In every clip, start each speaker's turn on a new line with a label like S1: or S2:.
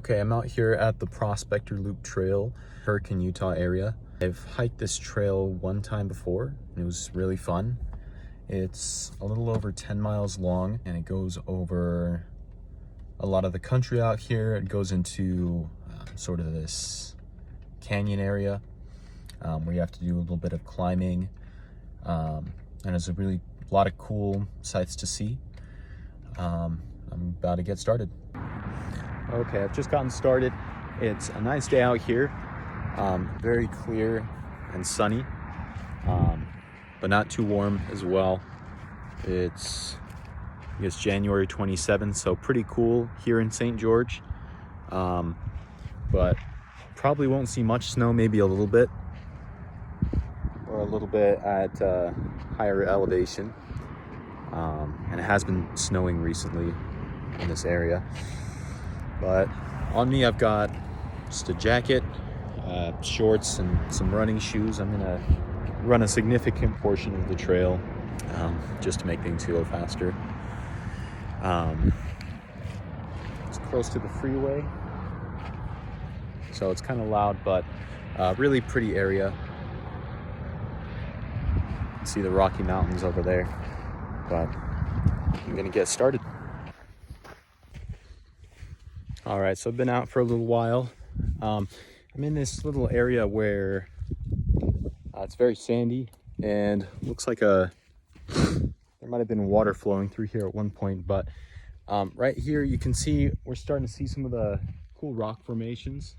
S1: Okay, I'm out here at the Prospector Loop Trail, Hurricane, Utah area. I've hiked this trail one time before, and it was really fun. It's a little over 10 miles long, and it goes over a lot of the country out here. It goes into sort of this canyon area where you have to do a little bit of climbing, and there's a lot of cool sights to see. I'm about to get started. Okay, I've just gotten started. It's a nice day out here, very clear and sunny, but not too warm as well. It's, I guess, January 27th, so pretty cool here in St. George, but probably won't see much snow, maybe a little bit, or a little bit at higher elevation, and it has been snowing recently in this area. But on me, I've got just a jacket, shorts, and some running shoes. I'm gonna run a significant portion of the trail just to make things go faster. It's close to the freeway, so it's kind of loud, but really pretty area. You can see the Rocky Mountains over there, but I'm gonna get started. All right, so I've been out for a little while. I'm in this little area where it's very sandy and looks like there might have been water flowing through here at one point, but right here you can see we're starting to see some of the cool rock formations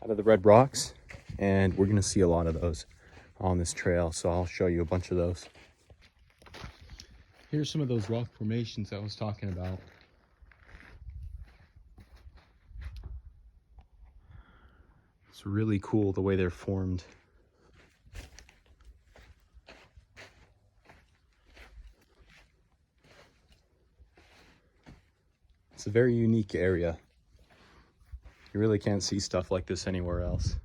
S1: out of the red rocks, and we're gonna see a lot of those on this trail, so I'll show you a bunch of those. Here's some of those rock formations I was talking about. It's really cool the way they're formed. It's a very unique area. You really can't see stuff like this anywhere else.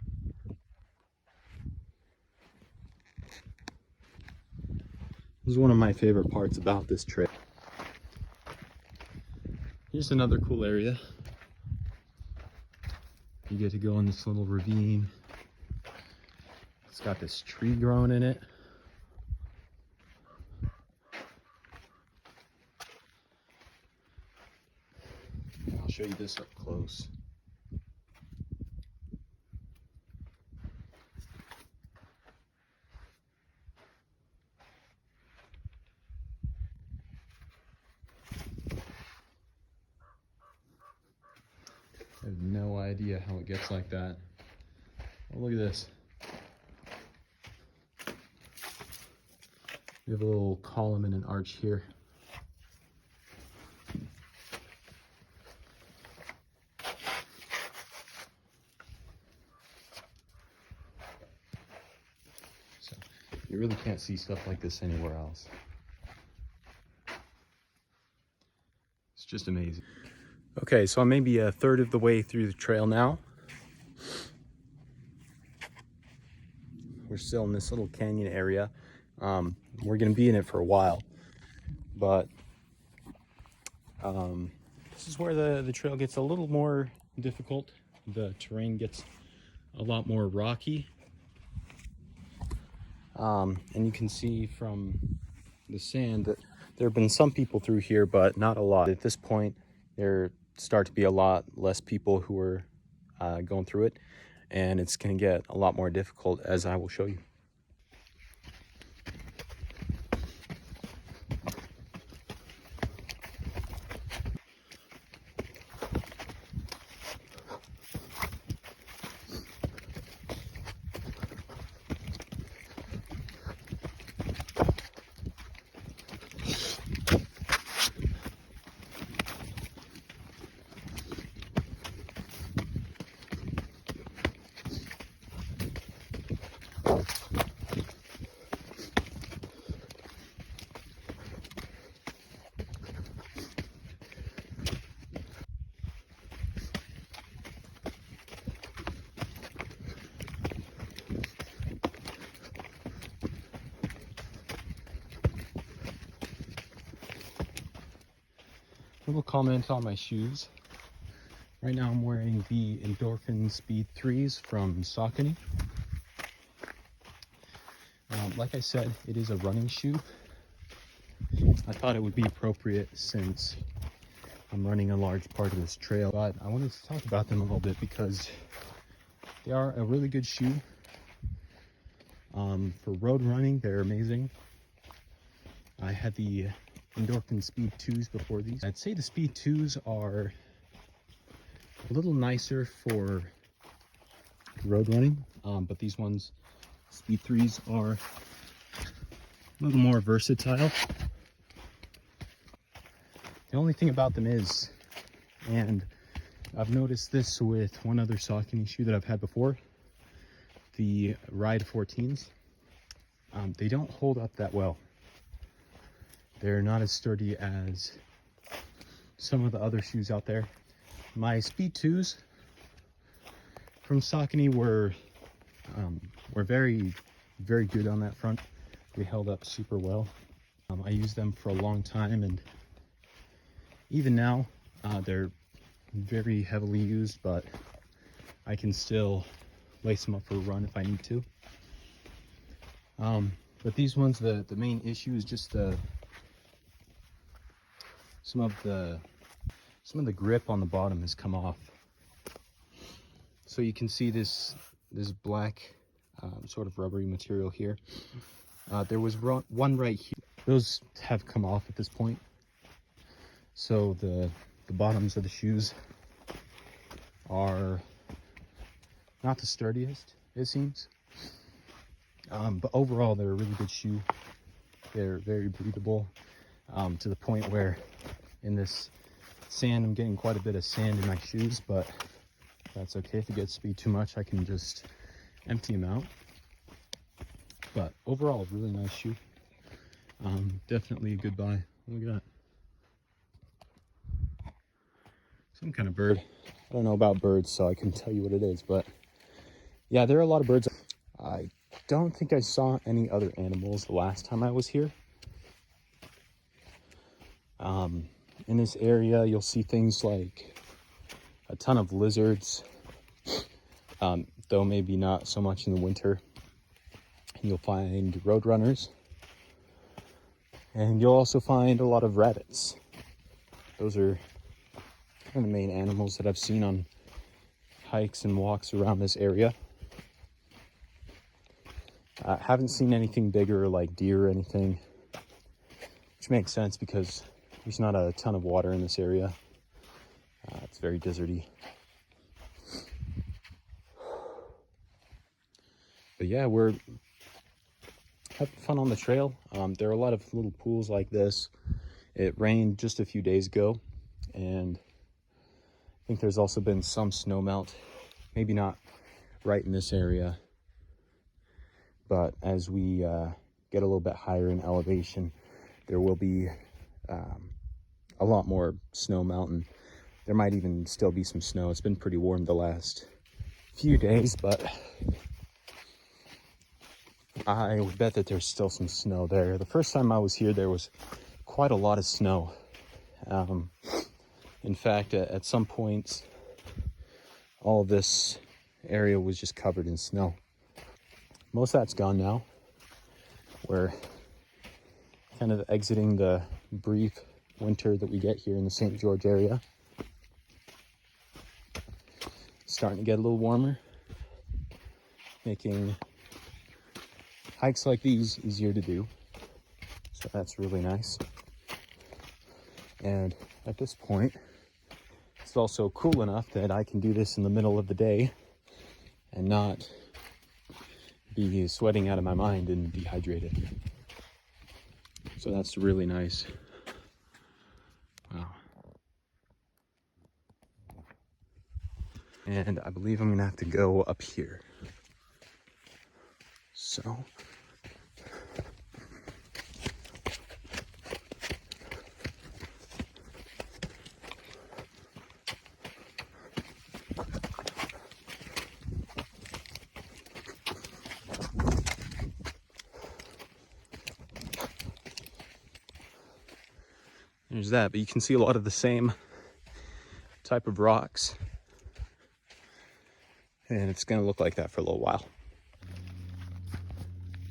S1: This is one of my favorite parts about this trip. Here's another cool area. You get to go in this little ravine. It's got this tree growing in it. I'll show you this up close. I have no idea how it gets like that. Oh, look at this. We have a little column and an arch here. So you really can't see stuff like this anywhere else. It's just amazing. Okay, so I'm maybe a third of the way through the trail now. We're still in this little canyon area. We're gonna be in it for a while, but this is where the trail gets a little more difficult. The terrain gets a lot more rocky. And you can see from the sand that there have been some people through here, but not a lot. At this point, there start to be a lot less people who are going through it, and it's going to get a lot more difficult, as I will show you. Little comment on my shoes. Right now I'm wearing the Endorphin Speed 3s from Saucony. Like I said, it is a running shoe. I thought it would be appropriate since I'm running a large part of this trail, but I wanted to talk about them a little bit because they are a really good shoe. For road running, they're amazing. I had the Endorphin Speed 2s before these. I'd say the Speed 2s are a little nicer for road running, but these ones, Speed 3s, are a little more versatile. The only thing about them is, and I've noticed this with one other Saucony shoe that I've had before, the Ride 14s, they don't hold up that well. They're not as sturdy as some of the other shoes out there. My Speed 2s from Saucony were very, very good on that front. They held up super well. I used them for a long time, and even now they're very heavily used, but I can still lace them up for a run if I need to. But these ones, the main issue is just some of the grip on the bottom has come off. So you can see this black sort of rubbery material here. There was one right here. Those have come off at this point. So the bottoms of the shoes are not the sturdiest, it seems. But overall, they're a really good shoe. They're very breathable, to the point where in this sand, I'm getting quite a bit of sand in my shoes, but that's okay. If it gets to be too much, I can just empty them out. But overall, really nice shoe. Definitely a good buy. Look at that. Some kind of bird. I don't know about birds, so I couldn't tell you what it is, but yeah, there are a lot of birds. I don't think I saw any other animals the last time I was here. In this area, you'll see things like a ton of lizards, though maybe not so much in the winter. You'll find roadrunners, and you'll also find a lot of rabbits. Those are kind of the main animals that I've seen on hikes and walks around this area. I haven't seen anything bigger like deer or anything, which makes sense because there's not a ton of water in this area. It's very deserty. But yeah, we're having fun on the trail. There are a lot of little pools like this. It rained just a few days ago, and I think there's also been some snow melt. Maybe not right in this area, but as we get a little bit higher in elevation, there will be a lot more snow melting. There might even still be some snow. It's been pretty warm the last few days, but I would bet that there's still some snow there. The first time I was here, there was quite a lot of snow. In fact, at some points, all of this area was just covered in snow. Most of that's gone now. We're kind of exiting the brief winter that we get here in the St. George area. It's starting to get a little warmer, making hikes like these easier to do. So that's really nice. And at this point, it's also cool enough that I can do this in the middle of the day and not be sweating out of my mind and dehydrated. So that's really nice. Wow. And I believe I'm gonna have to go up here. So there's that, but you can see a lot of the same type of rocks and it's gonna look like that for a little while.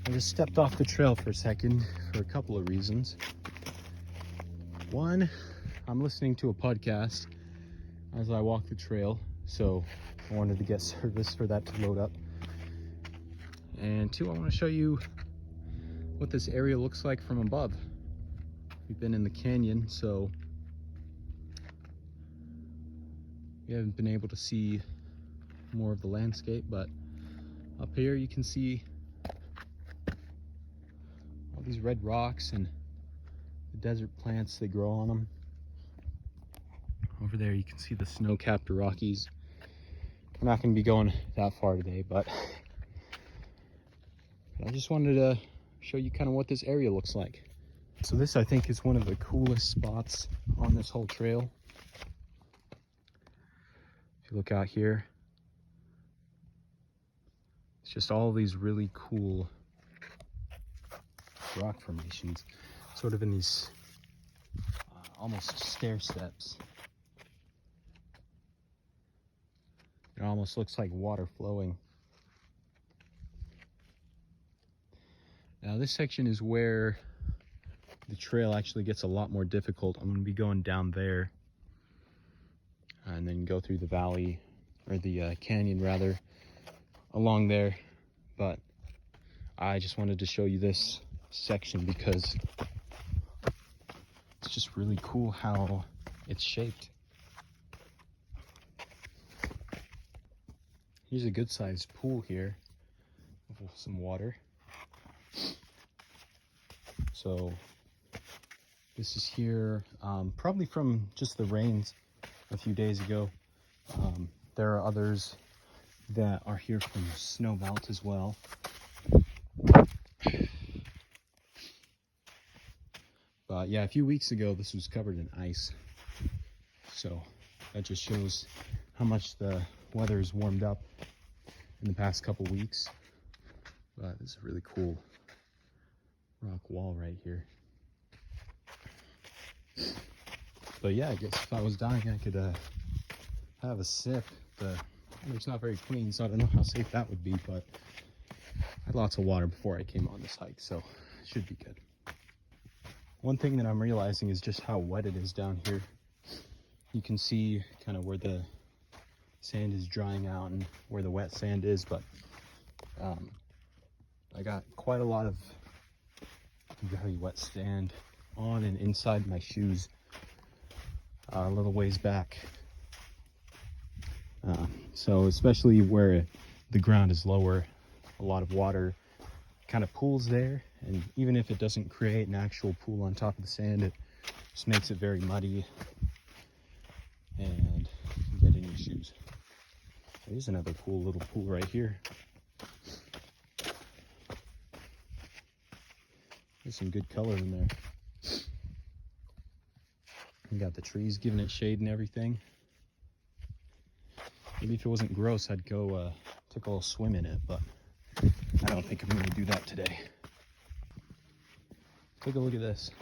S1: I just stepped off the trail for a second for a couple of reasons. One, I'm listening to a podcast as I walk the trail, so I wanted to get service for that to load up. And two, I want to show you what this area looks like from above. We've been in the canyon, so we haven't been able to see more of the landscape, but up here you can see all these red rocks and the desert plants that grow on them. Over there you can see the snow-capped Rockies. We're not going to be going that far today, but I just wanted to show you kind of what this area looks like. So this, I think, is one of the coolest spots on this whole trail. If you look out here, it's just all these really cool rock formations, sort of in these almost stair steps. It almost looks like water flowing. Now this section is where the trail actually gets a lot more difficult. I'm going to be going down there and then go through the valley, or the canyon rather, along there. But I just wanted to show you this section because it's just really cool how it's shaped. Here's a good sized pool here with some water. So this is here, probably from just the rains a few days ago. There are others that are here from snow melt as well. But yeah, a few weeks ago this was covered in ice. So that just shows how much the weather has warmed up in the past couple weeks. But this is a really cool rock wall right here. But yeah, I guess if I was dying I could have a sip. The water's not very clean, so I don't know how safe that would be, but I had lots of water before I came on this hike, so it should be good. One thing that I'm realizing is just how wet it is down here. You can see kind of where the sand is drying out and where the wet sand is, but I got quite a lot of very wet sand on and inside my shoes a little ways back. So especially where the ground is lower, a lot of water kind of pools there, and even if it doesn't create an actual pool on top of the sand, it just makes it very muddy and you can get in your shoes. There's another cool little pool right here. There's some good color in there. You got the trees giving it shade and everything. Maybe if it wasn't gross, I'd go take a little swim in it, but I don't think I'm going to do that today. Take a look at this.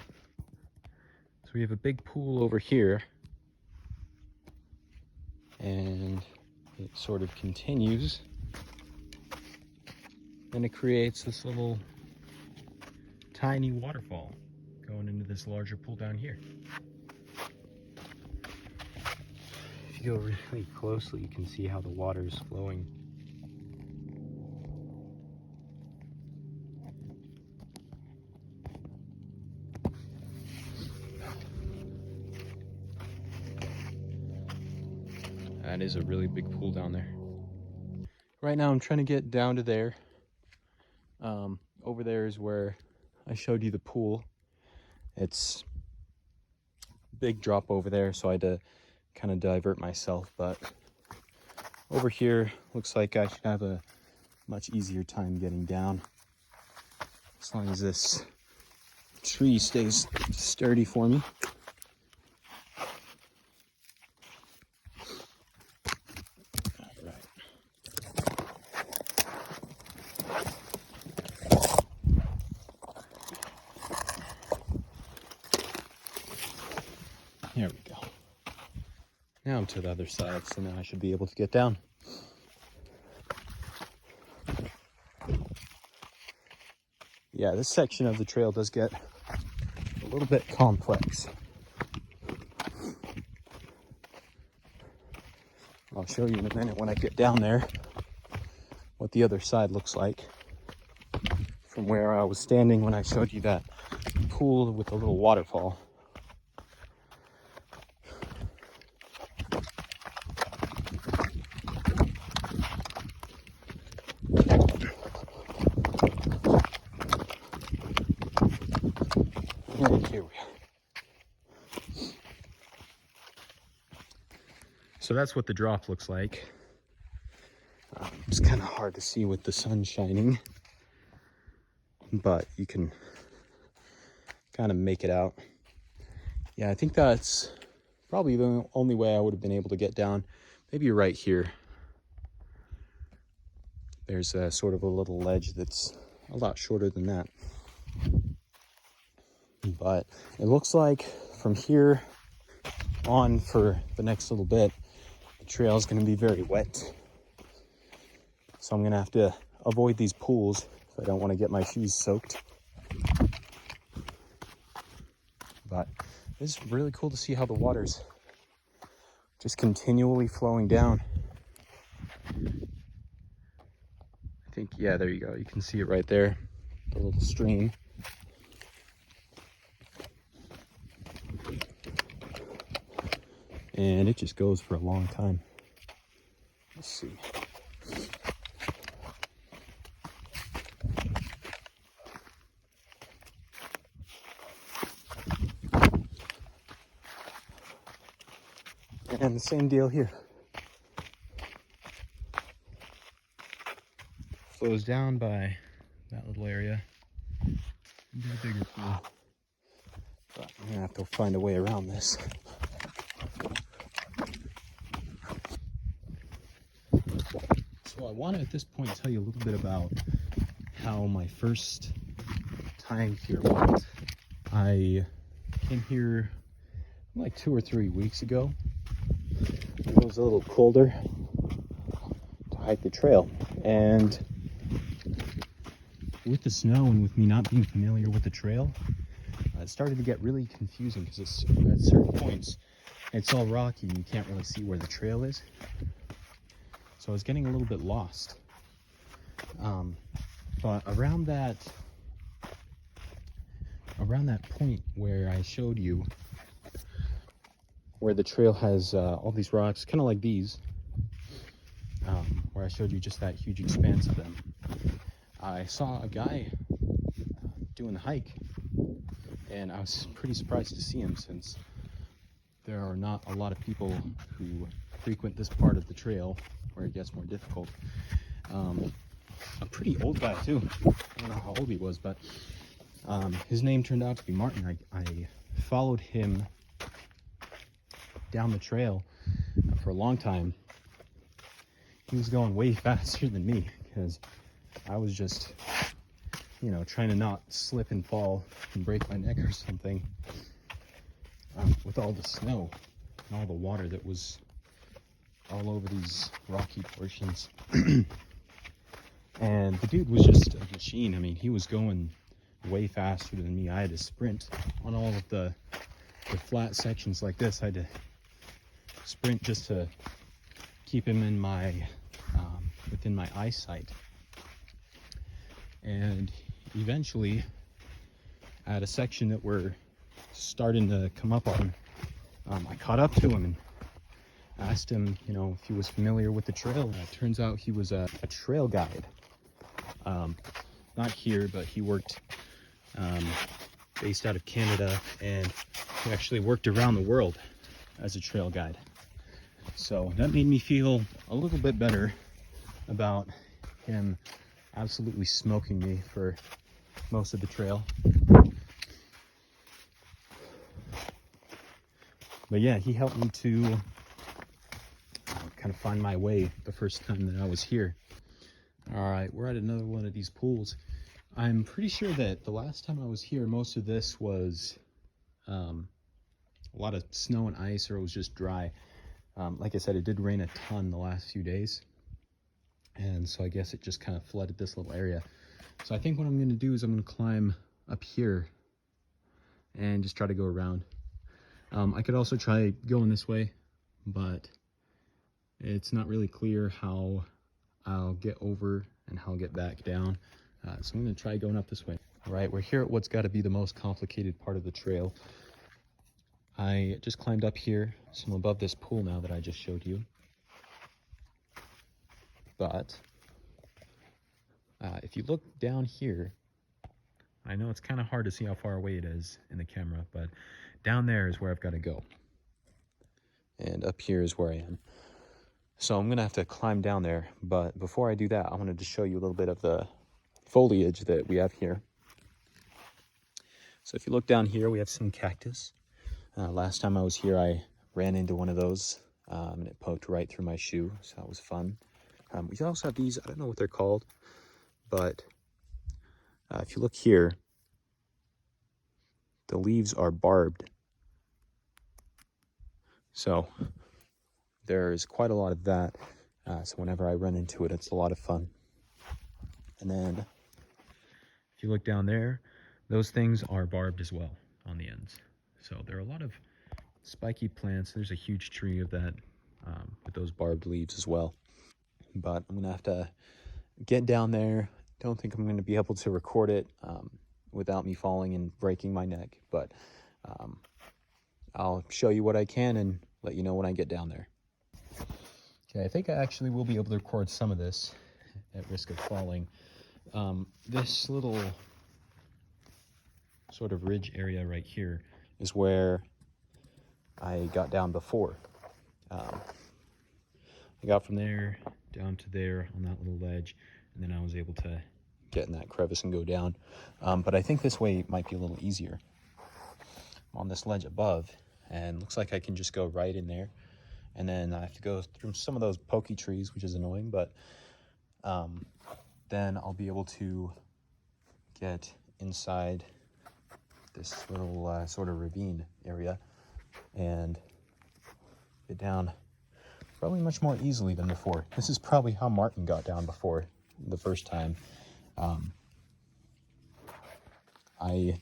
S1: So we have a big pool over here, and it sort of continues, and it creates this little tiny waterfall going into this larger pool down here. If you go really closely, you can see how the water is flowing. That is a really big pool down there. Right now I'm trying to get down to there. Over there is where I showed you the pool. It's a big drop over there, so I had to kind of divert myself, but over here looks like I should have a much easier time getting down, as long as this tree stays sturdy for me. There we go. Now I'm to the other side, so now I should be able to get down. Yeah, this section of the trail does get a little bit complex. I'll show you in a minute when I get down there what the other side looks like from where I was standing when I showed you that pool with a little waterfall. And here we are. So that's what the drop looks like. It's kind of hard to see with the sun shining, but you can kind of make it out. Yeah, I think that's probably the only way I would have been able to get down. Maybe right here. There's a sort of a little ledge that's a lot shorter than that. But it looks like from here on for the next little bit, the trail is going to be very wet. So I'm going to have to avoid these pools if I don't want to get my shoes soaked. But it's really cool to see how the water's just continually flowing down. I think, yeah, there you go. You can see it right there, the little stream. And it just goes for a long time. Let's see. And the same deal here. Flows down by that little area into the bigger pool. But I'm gonna have to find a way around this. So I want to at this point tell you a little bit about how my first time here went. I came here like 2 or 3 weeks ago. It was a little colder to hike the trail, and with the snow and with me not being familiar with the trail, it started to get really confusing because at certain points it's all rocky and you can't really see where the trail is. So I was getting a little bit lost. But around that point where I showed you where the trail has all these rocks, kind of like these, where I showed you just that huge expanse of them, I saw a guy doing the hike, and I was pretty surprised to see him since there are not a lot of people who frequent this part of the trail where it gets more difficult. A pretty old guy too. I don't know how old he was, but his name turned out to be Martin. I followed him down the trail for a long time. He was going way faster than me because I was just, trying to not slip and fall and break my neck or something with all the snow and all the water that was all over these rocky portions. And the dude was just a machine. I mean, he was going way faster than me. I had to sprint on all of the flat sections like this. I had to sprint just to keep him in my within my eyesight. And eventually, at a section that we're starting to come up on, I caught up to him and asked him, if he was familiar with the trail. It turns out he was a trail guide. Not here, but he worked based out of Canada, and he actually worked around the world as a trail guide. So that made me feel a little bit better about him absolutely smoking me for most of the trail. But yeah, he helped me to kind of find my way the first time that I was here. All right, we're at another one of these pools. I'm pretty sure that the last time I was here, most of this was a lot of snow and ice, or it was just dry. Like I said, it did rain a ton the last few days, and so I guess it just kind of flooded this little area. So I think what I'm going to do is I'm going to climb up here and just try to go around. I could also try going this way, but it's not really clear how I'll get over and how I'll get back down. So I'm going to try going up this way. All right, we're here at what's got to be the most complicated part of the trail. I just climbed up here, so I'm above this pool now that I just showed you. But if you look down here, I know it's kind of hard to see how far away it is in the camera, but down there is where I've got to go. And up here is where I am. So I'm going to have to climb down there. But before I do that, I wanted to show you a little bit of the foliage that we have here. So if you look down here, we have some cactus. Last time I was here, I ran into one of those and it poked right through my shoe. So that was fun. We also have these, I don't know what they're called, but if you look here, the leaves are barbed. So there's quite a lot of that. So whenever I run into it, it's a lot of fun. And then if you look down there, those things are barbed as well on the ends. So there are a lot of spiky plants. There's a huge tree of that with those barbed leaves as well. But I'm gonna have to get down there. Don't think I'm gonna be able to record it without me falling and breaking my neck. But I'll show you what I can and let you know when I get down there. Okay, I think I actually will be able to record some of this at risk of falling. This little sort of ridge area right here is where I got down before. I got from there down to there on that little ledge, and then I was able to get in that crevice and go down. But I think this way might be a little easier. I'm on this ledge above, and looks like I can just go right in there. And then I have to go through some of those pokey trees, which is annoying, but then I'll be able to get inside this little sort of ravine area and get down probably much more easily than before. This is probably how Martin got down before the first time. I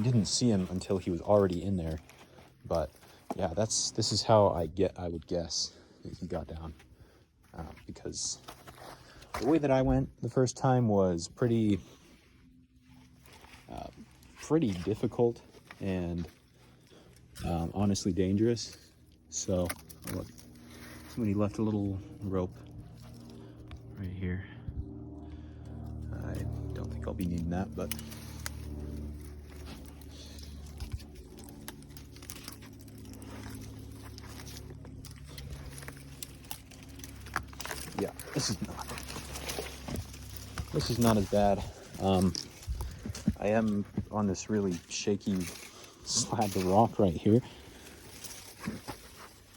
S1: didn't see him until he was already in there, but yeah, this is how I would guess that he got down, because the way that I went the first time was pretty difficult and honestly dangerous. So look, somebody left a little rope right here. I don't think I'll be needing that, but yeah, this is not as bad. I am on this really shaky slab of rock right here.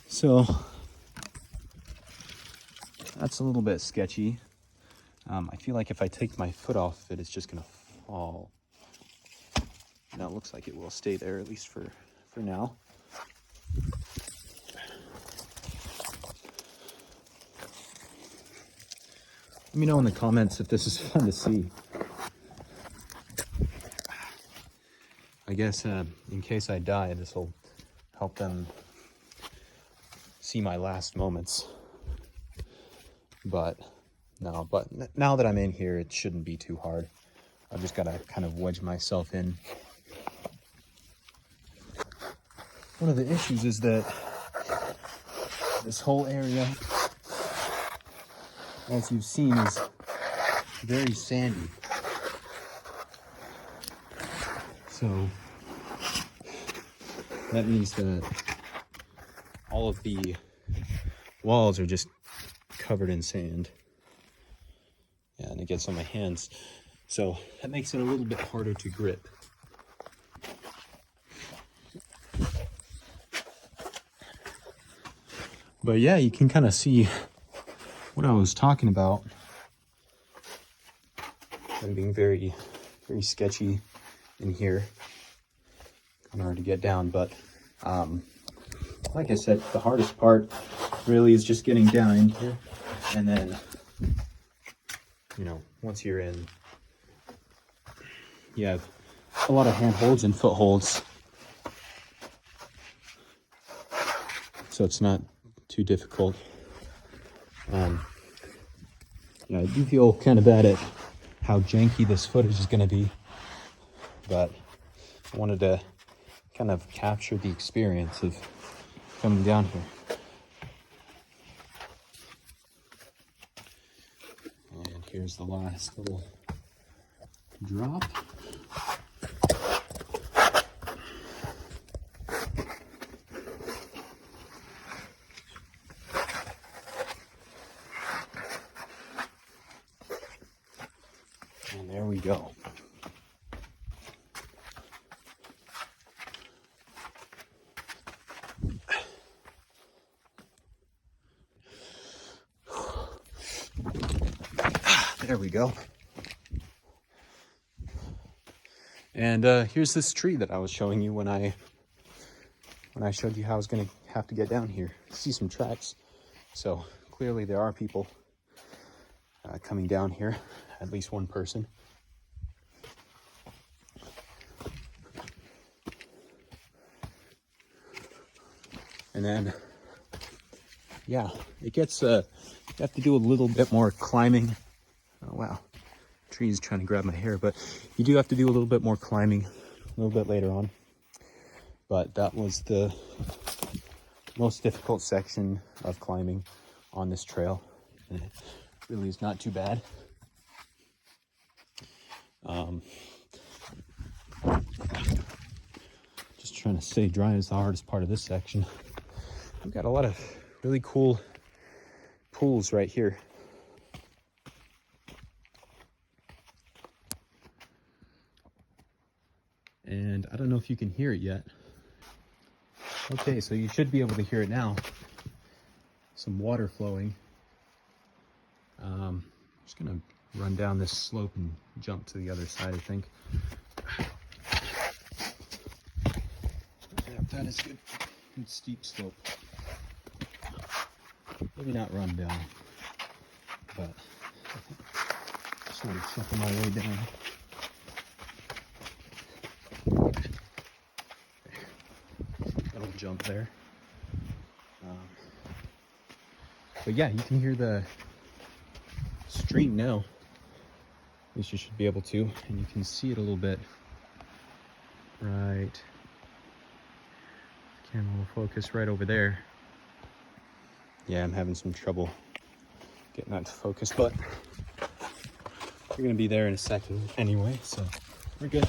S1: So that's a little bit sketchy. I feel like if I take my foot off it, it's just gonna fall. Now it looks like it will stay there, at least for now. Let me know in the comments if this is fun to see. I guess in case I die, this will help them see my last moments. But no, now that I'm in here, it shouldn't be too hard. I've just got to kind of wedge myself in. One of the issues is that this whole area, as you've seen, is very sandy. So that means that all of the walls are just covered in sand. Yeah, and it gets on my hands. So that makes it a little bit harder to grip. But yeah, you can kind of see what I was talking about. And being very, very sketchy in here. Kind of hard to get down, but like I said, the hardest part really is just getting down in here and then you know, once you're in, you have a lot of handholds and footholds, so it's not too difficult. Yeah, I do feel kind of bad at how janky this footage is going to be, but I wanted to kind of capture the experience of coming down here. And here's the last little drop. And there we go. There we go. And here's this tree that I was showing you when I showed you how I was gonna have to get down here. See some tracks. So clearly there are people coming down here, at least one person. And then, yeah, it gets, you have to do a little bit more climbing. Oh, wow. Tree's trying to grab my hair, but you do have to do a little bit more climbing a little bit later on. But that was the most difficult section of climbing on this trail. And it really is not too bad. Just trying to stay dry is the hardest part of this section. We've got a lot of really cool pools right here. And I don't know if you can hear it yet. Okay, so you should be able to hear it now. Some water flowing. I'm just gonna run down this slope and jump to the other side, I think. Yeah, that is good. Good steep slope. Maybe not run down, but sort of shuffle my way down. Little jump there. But yeah, you can hear the stream now. At least you should be able to, and you can see it a little bit. Right. Camera will focus right over there. Yeah, I'm having some trouble getting that to focus, but we're gonna be there in a second anyway, so we're good.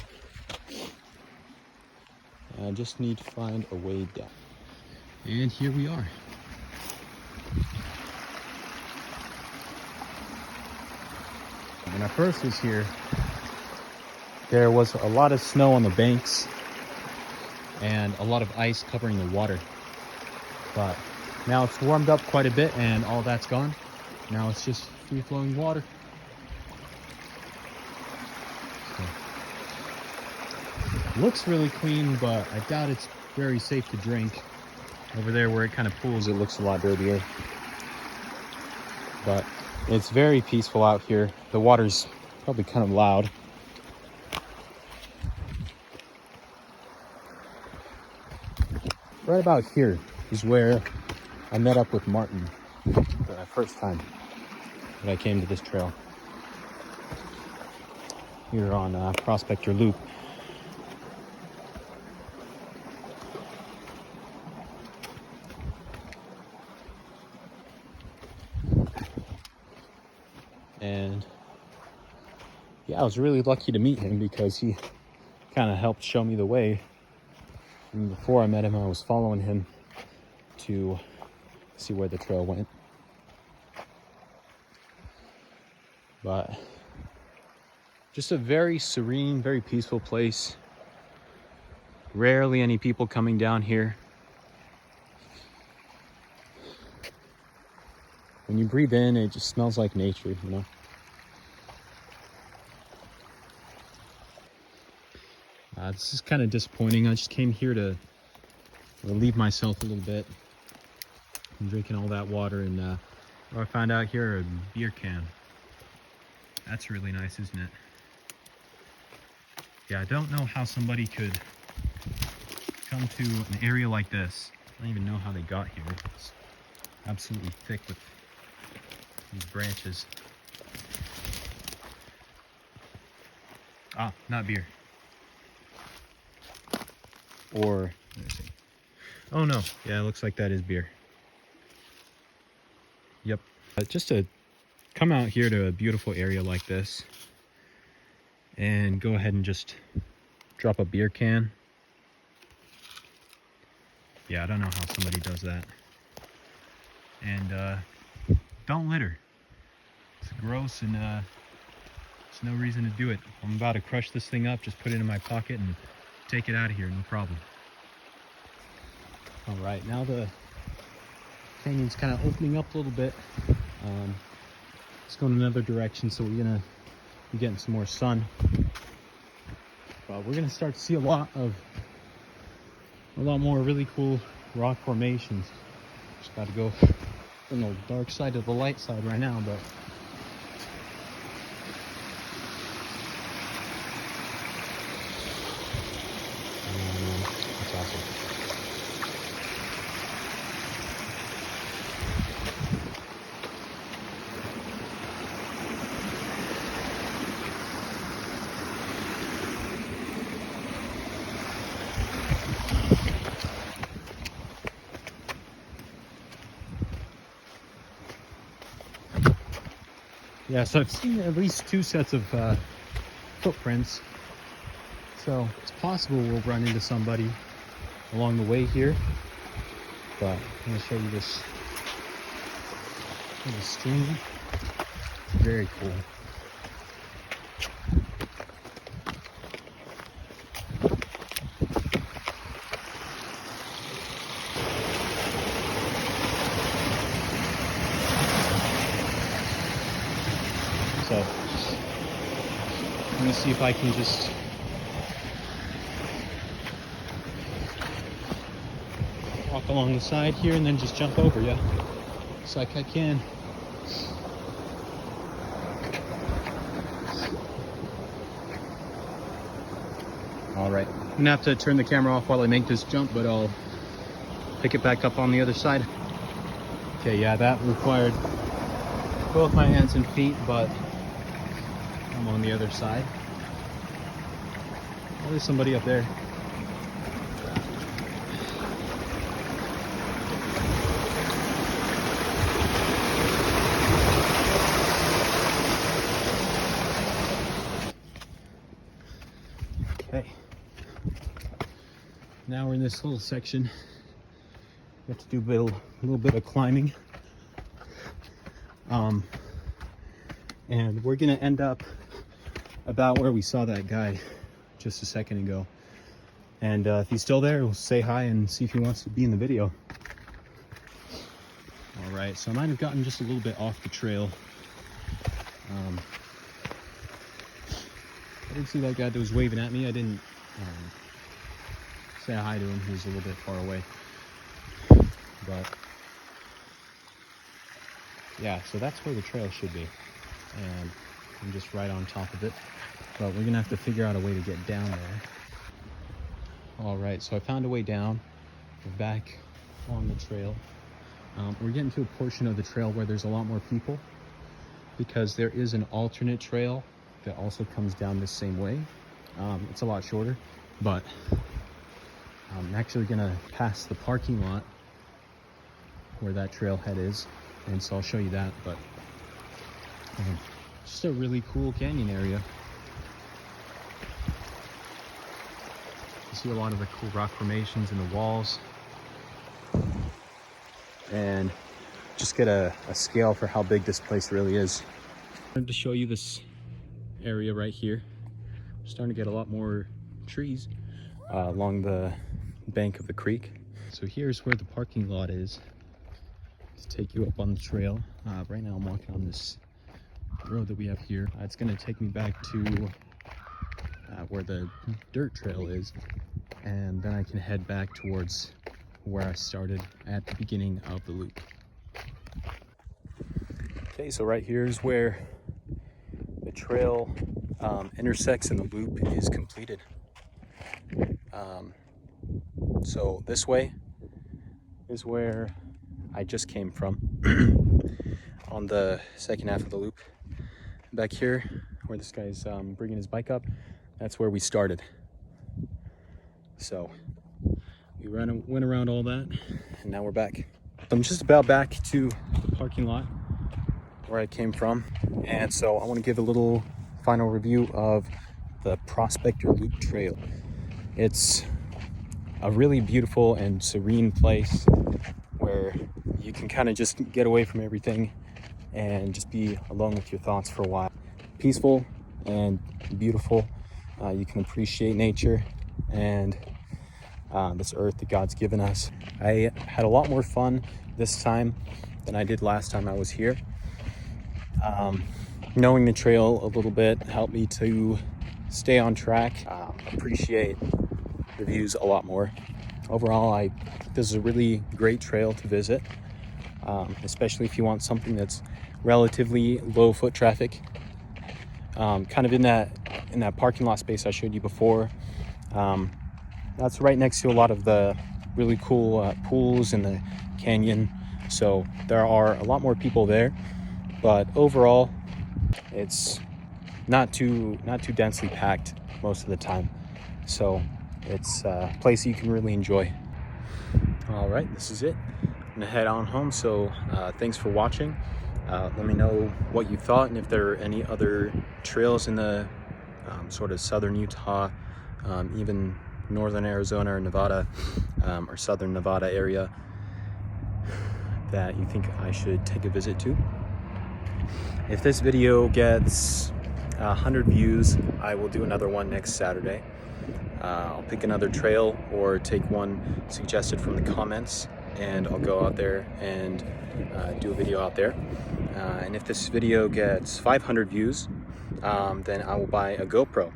S1: I just need to find a way down. And here we are. When I first was here, there was a lot of snow on the banks and a lot of ice covering the water. But now it's warmed up quite a bit and all that's gone. Now it's just free-flowing water. So, looks really clean, but I doubt it's very safe to drink. Over there where it kind of pools, it looks a lot dirtier. But it's very peaceful out here. The water's probably kind of loud. Right about here is where I met up with Martin the first time that I came to this trail. Here on Prospector Loop. And yeah, I was really lucky to meet him because he kind of helped show me the way. And before I met him, I was following him to see where the trail went. But just a very serene, very peaceful place. Rarely any people coming down here. When you breathe in, it just smells like nature, you know? This is kind of disappointing. I just came here to relieve myself a little bit. I'm drinking all that water, and what I found out here, a beer can. That's really nice, isn't it? Yeah, I don't know how somebody could come to an area like this. I don't even know how they got here. It's absolutely thick with these branches. Ah, not beer. Or, let me see. Oh no, yeah, it looks like that is beer. Yep. Just to come out here to a beautiful area like this and go ahead and just drop a beer can. Yeah, I don't know how somebody does that. And don't litter. It's gross, and there's no reason to do it. I'm about to crush this thing up, just put it in my pocket and take it out of here, no problem. All right, now the canyon's kind of opening up a little bit. It's going another direction, so we're gonna be getting some more sun. But we're gonna start to see a lot more really cool rock formations. Just got to go from the dark side to the light side right now, but it's awesome. Yeah, so I've seen at least 2 sets of footprints. So it's possible we'll run into somebody along the way here. But I'm going to show you this little stream. It's very cool. So let me see if I can just walk along the side here and then just jump over. Yeah, looks like I can. All right, I'm gonna have to turn the camera off while I make this jump, but I'll pick it back up on the other side. Okay, yeah, that required both my hands and feet, but I'm on the other side. Oh, there's somebody up there. Okay. Now we're in this little section. We have to do a little bit of climbing. And we're gonna end up about where we saw that guy just a second ago. And if he's still there, we'll say hi and see if he wants to be in the video. All right, so I might have gotten just a little bit off the trail. I did see that guy that was waving at me. I didn't say hi to him. He was a little bit far away. But yeah, so that's where the trail should be. And I'm just right on top of it. But we're gonna have to figure out a way to get down there. All right, so I found a way down. We're back on the trail. We're getting to a portion of the trail where there's a lot more people, because there is an alternate trail that also comes down this same way. It's a lot shorter, but I'm actually gonna pass the parking lot where that trailhead is, and so I'll show you that. But just a really cool canyon area. You see a lot of the cool rock formations in the walls, and just get a scale for how big this place really is. I wanted to show you this area right here. We're starting to get a lot more trees along the bank of the creek. So here's where the parking lot is to take you up on the trail. Right now I'm walking on this road that we have here. It's going to take me back to where the dirt trail is, and then I can head back towards where I started at the beginning of the loop. Okay, so right here is where the trail intersects and the loop is completed. So this way is where I just came from on the second half of the loop. Back here where this guy's bringing his bike up, that's where we started. So we went around all that, and now we're back. I'm just about back to the parking lot where I came from, and so I want to give a little final review of the Prospector Loop Trail. It's a really beautiful and serene place where you can kind of just get away from everything and just be alone with your thoughts for a while. Peaceful and beautiful. You can appreciate nature and this earth that God's given us. I had a lot more fun this time than I did last time I was here. Knowing the trail a little bit helped me to stay on track, appreciate the views a lot more. Overall, this is a really great trail to visit, especially if you want something that's relatively low foot traffic. Kind of in that parking lot space I showed you before. That's right next to a lot of the really cool pools in the canyon. So there are a lot more people there, but overall, it's not too densely packed most of the time. So it's a place you can really enjoy. All right, this is it. I'm gonna head on home. So thanks for watching. Let me know what you thought and if there are any other trails in the sort of southern Utah, even northern Arizona or Nevada, or southern Nevada area that you think I should take a visit to. If this video gets 100 views, I will do another one next Saturday. I'll pick another trail or take one suggested from the comments, and I'll go out there and do a video out there. And if this video gets 500 views, then I will buy a GoPro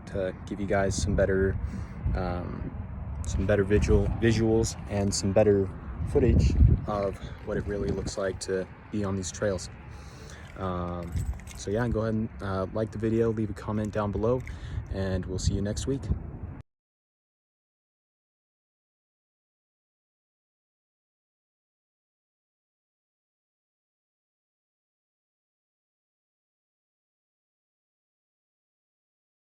S1: to give you guys some better visuals and some better footage of what it really looks like to be on these trails. So yeah, go ahead and like the video, leave a comment down below, and we'll see you next week.